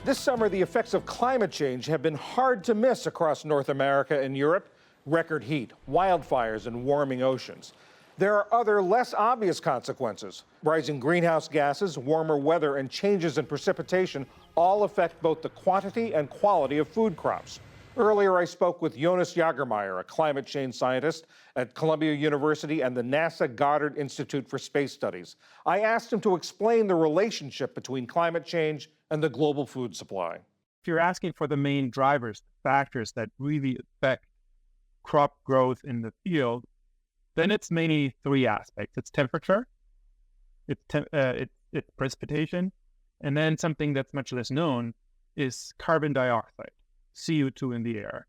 This summer, the effects of climate change have been hard to miss across North America and Europe. Record heat, wildfires, and warming oceans. There are other less obvious consequences. Rising greenhouse gases, warmer weather, and changes in precipitation all affect both the quantity and quality of food crops. Earlier, I spoke with Jonas Jagermeier, a climate change scientist at Columbia University and the NASA Goddard Institute for Space Studies. I asked him to explain the relationship between climate change and the global food supply. If you're asking for the main drivers, factors that really affect crop growth in the field, then it's mainly three aspects. It's temperature, it's precipitation, and then something that's much less known is carbon dioxide, CO2 in the air.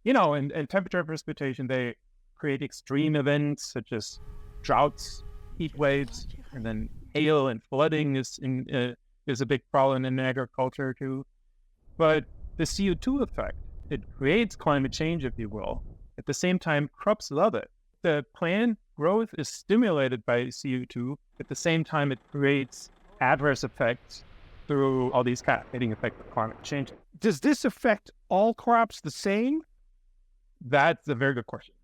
And temperature and precipitation, they create extreme events such as droughts, heat waves, and then hail and flooding is a big problem in agriculture too. But the CO2 effect, it creates climate change, if you will. At the same time, crops love it. The plant growth is stimulated by CO2. At the same time, it creates adverse effects through all these cascading effects of climate change. Does this affect all crops the same? That's a very good question.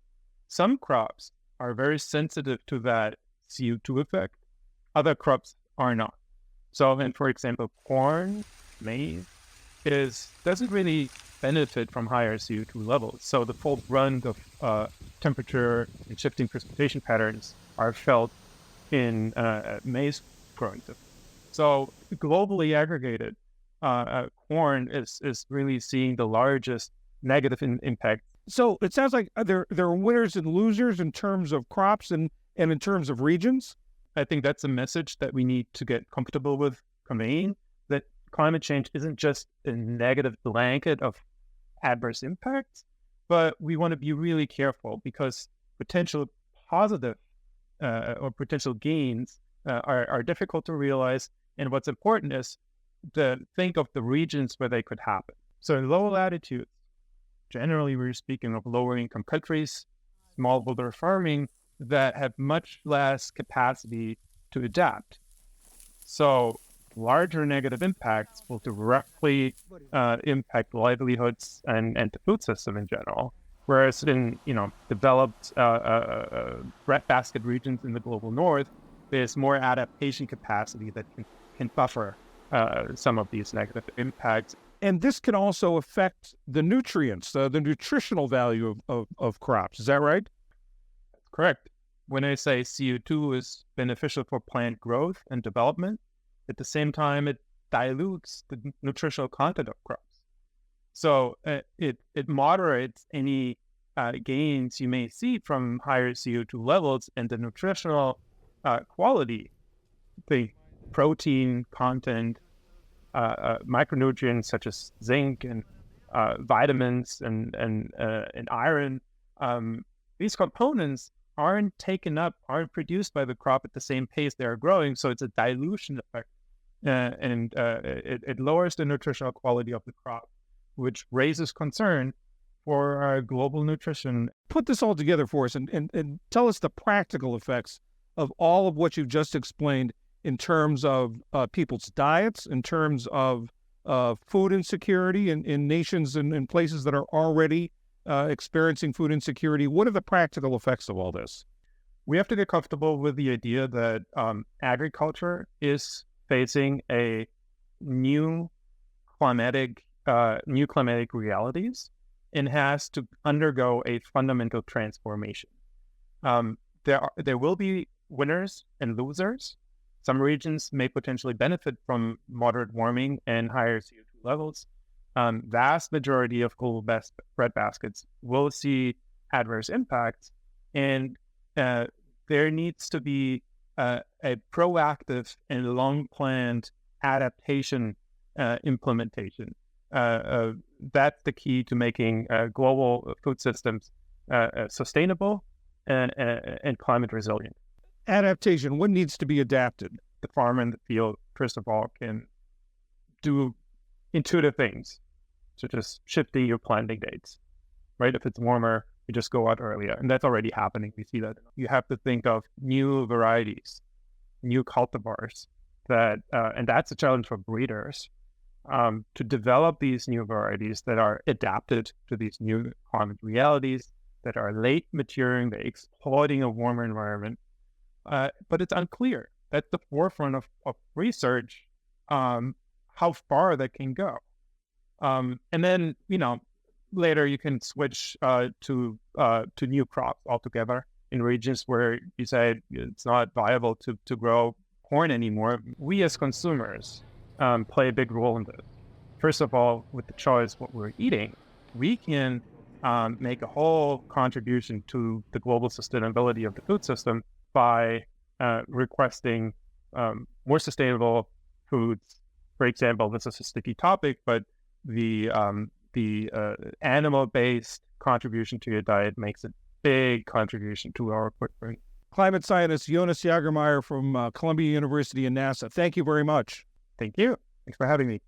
Some crops are very sensitive to that CO2 effect. Other crops are not. So, for example, corn, maize, doesn't really benefit from higher CO2 levels. So the full brunt of temperature and shifting precipitation patterns are felt in maize growing. So globally aggregated, corn is really seeing the largest negative impact. So it sounds like there are winners and losers in terms of crops and in terms of regions. I think that's a message that we need to get comfortable with conveying, that climate change isn't just a negative blanket of adverse impacts, but we want to be really careful because potential positive or potential gains are difficult to realize. And what's important is to think of the regions where they could happen. So in low latitudes, generally we're speaking of lower income countries, smallholder farming, that have much less capacity to adapt. So larger negative impacts will directly impact livelihoods and the food system in general. Whereas in developed breadbasket regions in the global north, there's more adaptation capacity that can buffer some of these negative impacts. And this can also affect the nutrients, the nutritional value of crops. Is that right? Correct. When I say CO2 is beneficial for plant growth and development, at the same time, it dilutes the nutritional content of crops. So it moderates any gains you may see from higher CO2 levels, and the nutritional quality, the protein content, micronutrients such as zinc and vitamins and iron, these components aren't produced by the crop at the same pace they are growing. So it's a dilution effect, and it lowers the nutritional quality of the crop, which raises concern for global nutrition. Put this all together for us and tell us the practical effects of all of what you've just explained in terms of people's diets, in terms of food insecurity in nations and places that are already experiencing food insecurity. What are the practical effects of all this? We have to get comfortable with the idea that agriculture is facing a new climatic realities and has to undergo a fundamental transformation. There will be winners and losers. Some regions may potentially benefit from moderate warming and higher CO2 levels. Vast majority of global breadbaskets will see adverse impacts, and there needs to be a proactive and long-planned adaptation implementation. That's the key to making global food systems sustainable and climate resilient. Adaptation, what needs to be adapted? The farmer in the field, first of all, can do intuitive things, such as shifting your planting dates, right? If it's warmer, you just go out earlier, and that's already happening. We see that. You have to think of new varieties, new cultivars, and that's a challenge for breeders, to develop these new varieties that are adapted to these new climate realities, that are late maturing, they're exploiting a warmer environment. But it's unclear at the forefront of research how far that can go. And then, later you can switch to new crops altogether in regions where you say it's not viable to grow corn anymore. We as consumers play a big role in this. First of all, with the choice what we're eating, we can make a whole contribution to the global sustainability of the food system by requesting more sustainable foods. For example, this is a sticky topic, but the animal-based contribution to your diet makes a big contribution to our footprint. Climate scientist Jonas Jagermeier from Columbia University and NASA. Thank you very much. Thank you. Thanks for having me.